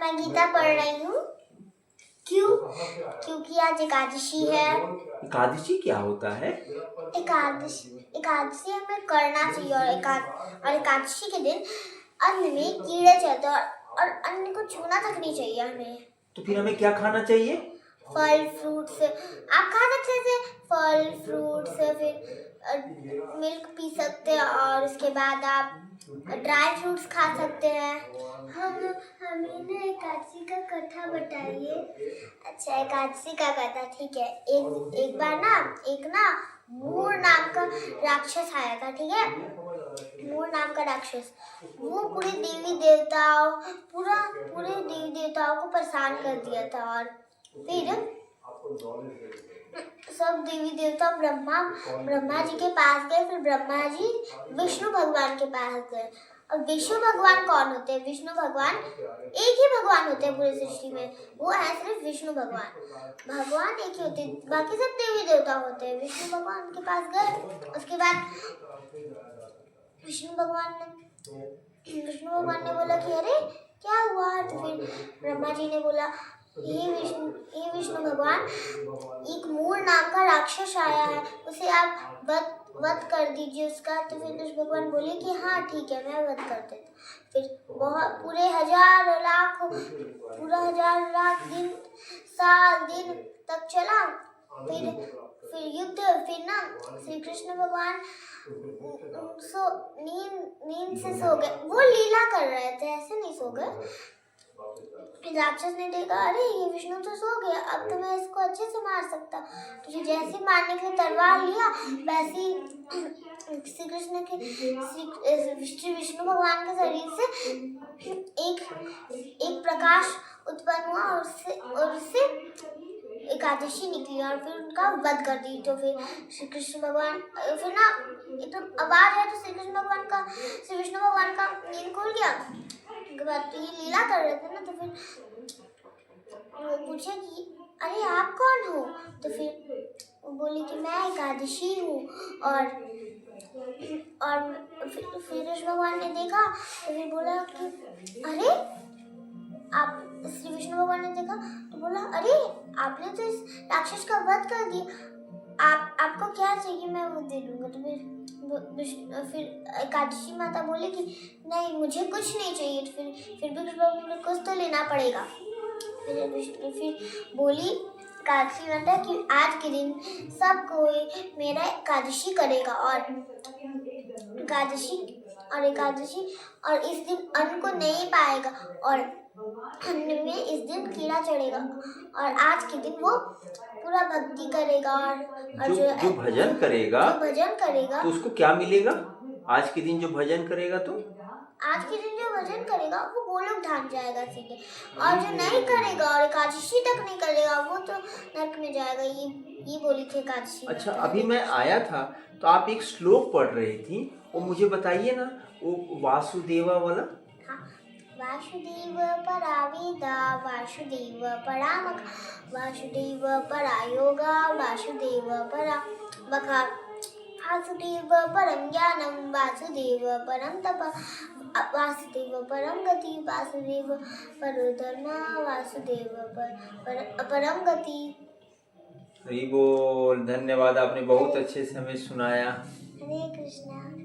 मैं गीता पढ़ रही हूँ। क्यों? क्योंकि आज एकादशी है। एकादशी क्या होता है? एकादशी हमें करना चाहिए और एकादशी के दिन अन्न में कीड़े चलते हैं और अन्न को छूना तक नहीं चाहिए हमें। तो फिर हमें क्या खाना चाहिए? फल फ्रूट्स आप खा सकते हैं, फल फ्रूट्स, फिर मिल्क पी सकते हैं और उसके बाद आप ड्राई फ्रूट्स खा सकते हैं। हमें ना एकादशी का कथा बताइए। अच्छा, एकादशी का कथा, ठीक है। एक बार ना एक मूर नाम का राक्षस आया था, ठीक है। मूर नाम का राक्षस, वो पूरे देवी देवताओं को परेशान कर दिया था। और फिर सब देवी देवता ब्रह्मा जी के पास गए। फिर ब्रह्मा जी विष्णु भगवान के पास गए। और विष्णु भगवान कौन होते हैं? विष्णु भगवान एक ही भगवान होते हैं पूरी सृष्टि में, वो है सिर्फ विष्णु भगवान। भगवान एक ही होते हैं, बाकी सब देवी देवता होते हैं। विष्णु भगवान के पास गए। उसके बाद विष्णु भगवान ने बोला कि अरे क्या हुआ? तो फिर ब्रह्मा जी ने बोला, ये विष्णु भगवान, एक मूर नाम का राक्षस आया है, उसे आप वध कर दीजिए उसका। तो फिर विष्णु भगवान बोले कि हाँ ठीक है, मैं वध कर देता। फिर पूरे हजार लाख दिन तक चला। फिर युद्ध, फिर ना श्री कृष्ण भगवान नींद से सो गए। वो लीला कर रहे थे, ऐसे नहीं सो गए। फिर राक्षस ने देखा, अरे ये विष्णु तो सो गया, अब तो मैं इसको अच्छे से मार सकता। तो जैसे मारने के लिए तलवार लिया, वैसे ही श्री कृष्ण के विष्णु भगवान के शरीर से एक प्रकाश उत्पन्न हुआ और उससे एकादशी निकली और फिर उनका वध कर दी। तो फिर श्री कृष्ण भगवान, फिर ना एकदम आवाज है, तो श्री विष्णु भगवान का नींद खुल गया। उसके बाद तो ये लीला कर रहे थे ना, तो फिर वो पूछे कि अरे आप कौन हो? तो फिर वो बोली कि मैं एकादशी हूँ। और फिर विष्णु भगवान ने देखा, तो फिर बोला कि अरे आप, श्री विष्णु भगवान ने देखा तो बोला, अरे आपने तो इस राक्षस का वध कर दिया, आपको क्या चाहिए, मैं वो दे दूंगा। तो फिर एकादशी माता बोली कि नहीं, मुझे कुछ नहीं चाहिए। फिर भी कुछ तो लेना पड़ेगा। फिर बोली एकादशी माता कि आज के दिन सब कोई मेरा एकादशी करेगा और इस दिन अन्न को नहीं पाएगा और अन्न में इस दिन कीड़ा चढ़ेगा। और आज के दिन वो पूरा भक्ति करेगा और जो भजन करेगा तो उसको क्या मिलेगा? आज के दिन जो भजन करेगा वो गोलोक धाम जाएगा सीधे। और जो नहीं करेगा और एकादशी तक नहीं करेगा, वो तो नरक में जाएगा। ये बोली थी एकादशी। अच्छा, अभी मैं आया था तो आप एक श्लोक पढ़ रही थी, वो मुझे बताइए ना, वो वासुदेवा वाला। हाँ, वासुदेव परावेदा वासुदेव परामख वासुदेव परायोगा वासुदेव परा मखा वासुदेव परम ज्ञानम वासुदेव परम तप वासुदेव परम गति वासुदेव परो धर्म वासुदेव परम गति। हरि बोल। धन्यवाद, आपने बहुत अच्छे से हमें सुनाया। हरे कृष्णा।